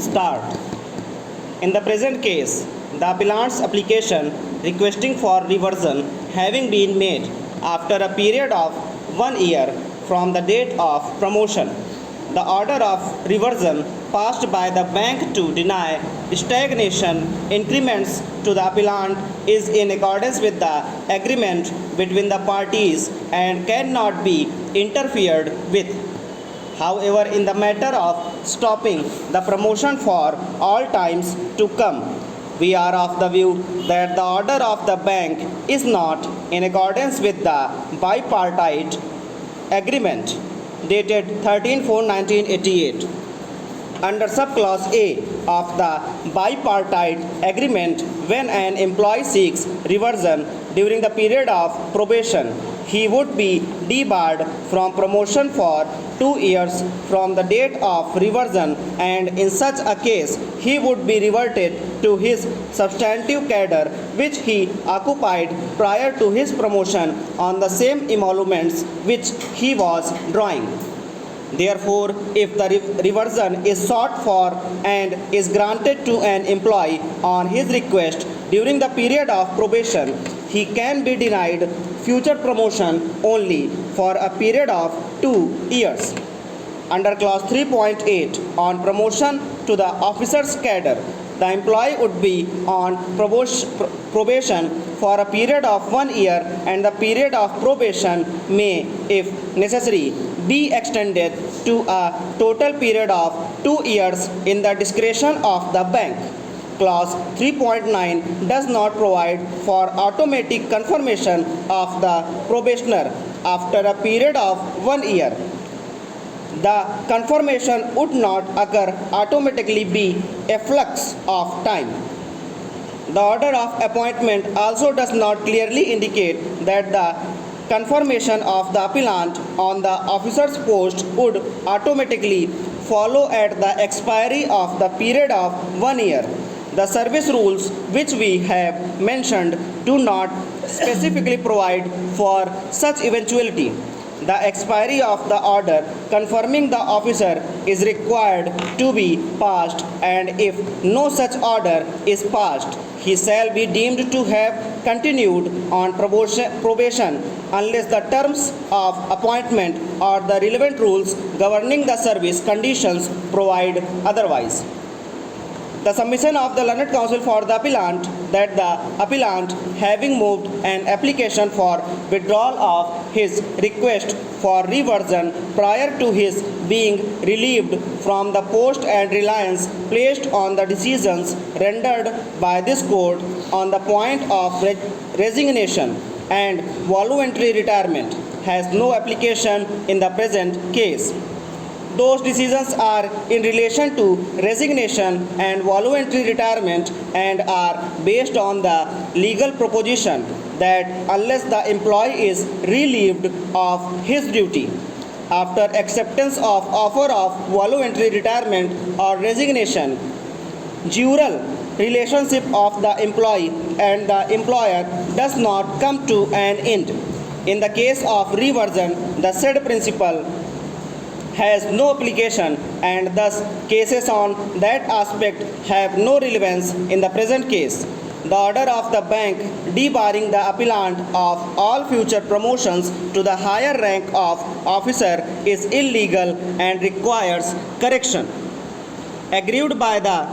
start. In the present case, the appellant's application requesting for reversion having been made after a period of 1 year from the date of promotion, the order of reversion passed by the bank to deny stagnation increments to the appellant is in accordance with the agreement between the parties and cannot be interfered with. However, in the matter of stopping the promotion for all times to come, we are of the view that the order of the bank is not in accordance with the bipartite agreement dated 13/4/1988. Under subclause A of the bipartite agreement, when an employee seeks reversion during the period of probation, he would be debarred from promotion for 2 years from the date of reversion, and in such a case he would be reverted to his substantive cadre which he occupied prior to his promotion on the same emoluments which he was drawing. Therefore, if the reversion is sought for and is granted to an employee on his request during the period of probation, he can be denied future promotion only for a period of 2 years. Under clause 3.8 on promotion to the officer's cadre, the employee would be on probation for a period of 1 year, and the period of probation may, if necessary, be extended to a total period of 2 years in the discretion of the bank. Clause 3.9 does not provide for automatic confirmation of the probationer after a period of 1 year. The confirmation would not occur automatically, be a flux of time. The order of appointment also does not clearly indicate that the confirmation of the appellant on the officer's post would automatically follow at the expiry of the period of 1 year. The service rules which we have mentioned do not specifically provide for such eventuality. The expiry of the order confirming the officer is required to be passed, and if no such order is passed, he shall be deemed to have continued on probation unless the terms of appointment or the relevant rules governing the service conditions provide otherwise. The submission of the learned counsel for the appellant that the appellant, having moved an application for withdrawal of his request for reversion prior to his being relieved from the post and reliance placed on the decisions rendered by this court on the point of resignation and voluntary retirement, has no application in the present case. Those decisions are in relation to resignation and voluntary retirement and are based on the legal proposition that unless the employee is relieved of his duty after acceptance of offer of voluntary retirement or resignation, dual relationship of the employee and the employer does not come to an end. In the case of reversion, the said principle has no application, and thus cases on that aspect have no relevance in the present case. The order of the bank debarring the appellant of all future promotions to the higher rank of officer is illegal and requires correction. Aggrieved by the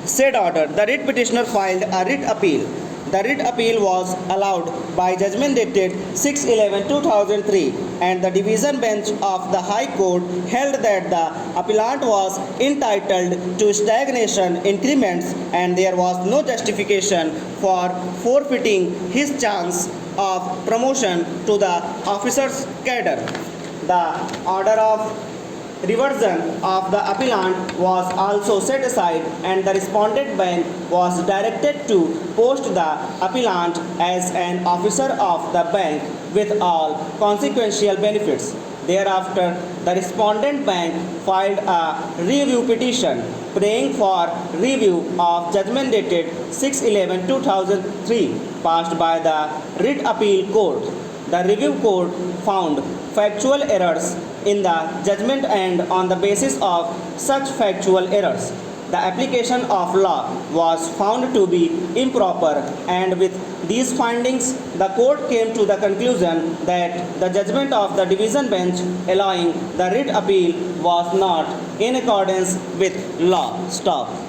said order, the writ petitioner filed a writ appeal. The writ appeal was allowed by judgment dated 6/11/2003, and the division bench of the High Court held that the appellant was entitled to stagnation increments, and there was no justification for forfeiting his chance of promotion to the officer's cadre. The order of reversion of the appellant was also set aside, and the respondent bank was directed to post the appellant as an officer of the bank with all consequential benefits. Thereafter, the respondent bank filed a review petition praying for review of judgment dated 6/11/2003 passed by the writ appeal court. The review court found factual errors in the judgment, and on the basis of such factual errors, the application of law was found to be improper, and with these findings, the court came to the conclusion that the judgment of the division bench allowing the writ appeal was not in accordance with law. Stop.